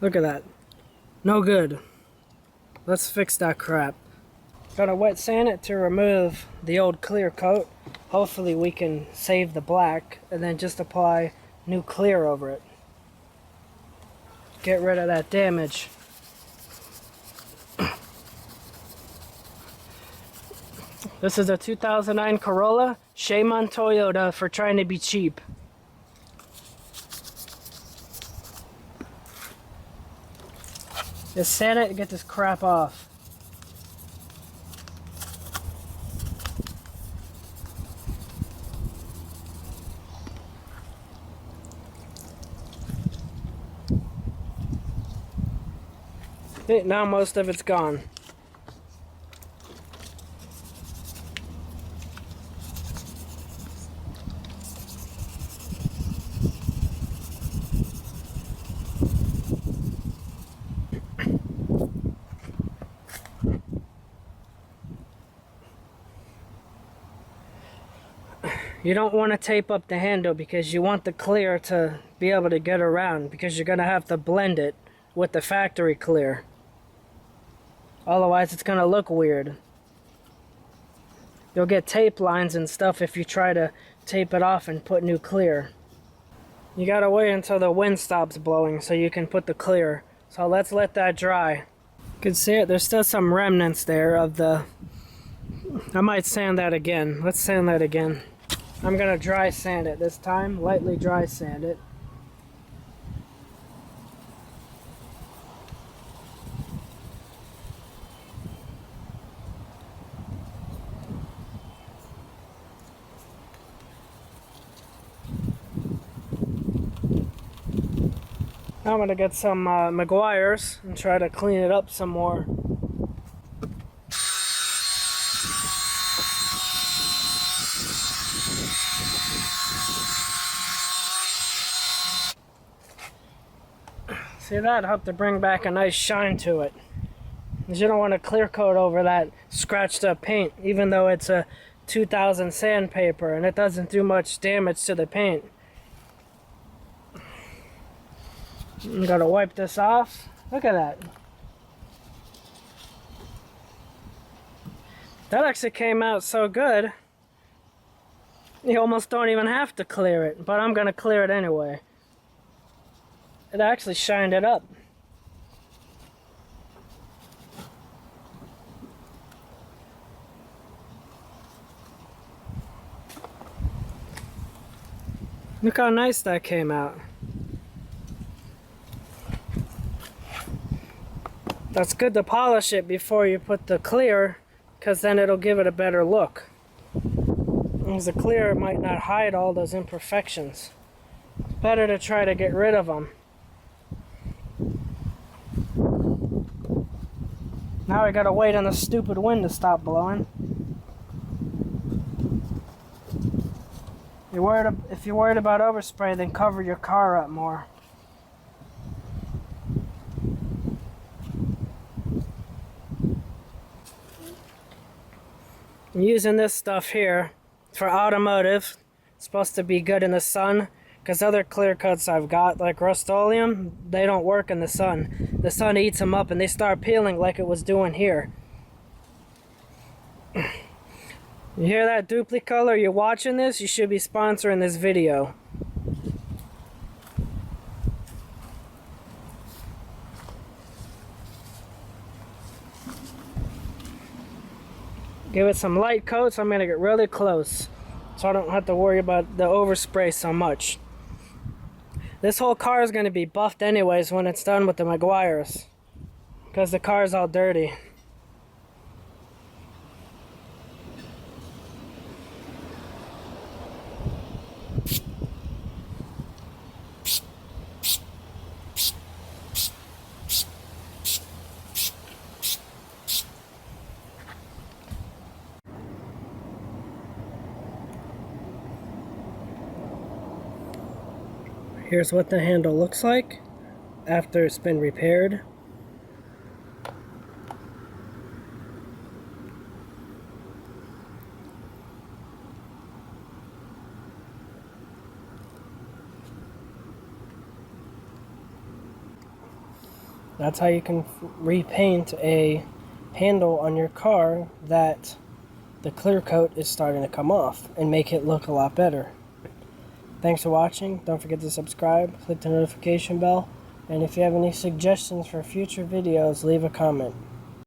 Look at that. No good. Let's fix that crap. Gotta wet sand it to remove the old clear coat. Hopefully we can save the black and then just apply new clear over it. Get rid of that damage. This is a 2009 Corolla. Shame on Toyota for trying to be cheap. Just sand it and get this crap off. Okay, now most of it's gone. You don't want to tape up the handle because you want the clear to be able to get around, because you're going to have to blend it with the factory clear. Otherwise it's going to look weird. You'll get tape lines and stuff if you try to tape it off and put new clear. You got to wait until the wind stops blowing so you can put the clear. So let's let that dry. You can see it, there's still some remnants there of the... I might sand that again. Let's sand that again. I'm gonna dry sand it this time, lightly dry sand it. Now I'm gonna get some Meguiar's and try to clean it up some more. See that? Help to bring back a nice shine to it. Because you don't want to clear coat over that scratched up paint, even though it's a 2000 sandpaper and it doesn't do much damage to the paint. I'm gonna wipe this off. Look at that. That actually came out so good. You almost don't even have to clear it, but I'm gonna clear it anyway. It actually shined it up. Look how nice that came out. That's good to polish it before you put the clear, because then it'll give it a better look. Because the clear might not hide all those imperfections. It's better to try to get rid of them. Now we gotta wait on the stupid wind to stop blowing. If you're worried about overspray, then cover your car up more. I'm using this stuff here for automotive. It's supposed to be good in the sun, because other clear coats I've got, like Rust-Oleum, they don't work in the sun. The sun eats them up and they start peeling like it was doing here. You hear that, Duplicolor? You're watching this? You should be sponsoring this video. Give it some light coats. I'm going to get really close so I don't have to worry about the overspray so much. This whole car is going to be buffed anyways when it's done with the Meguiar's, because the car is all dirty. Here's what the handle looks like after it's been repaired. That's how you can repaint a handle on your car that the clear coat is starting to come off and make it look a lot better. Thanks for watching. Don't forget to subscribe, click the notification bell, and if you have any suggestions for future videos, leave a comment.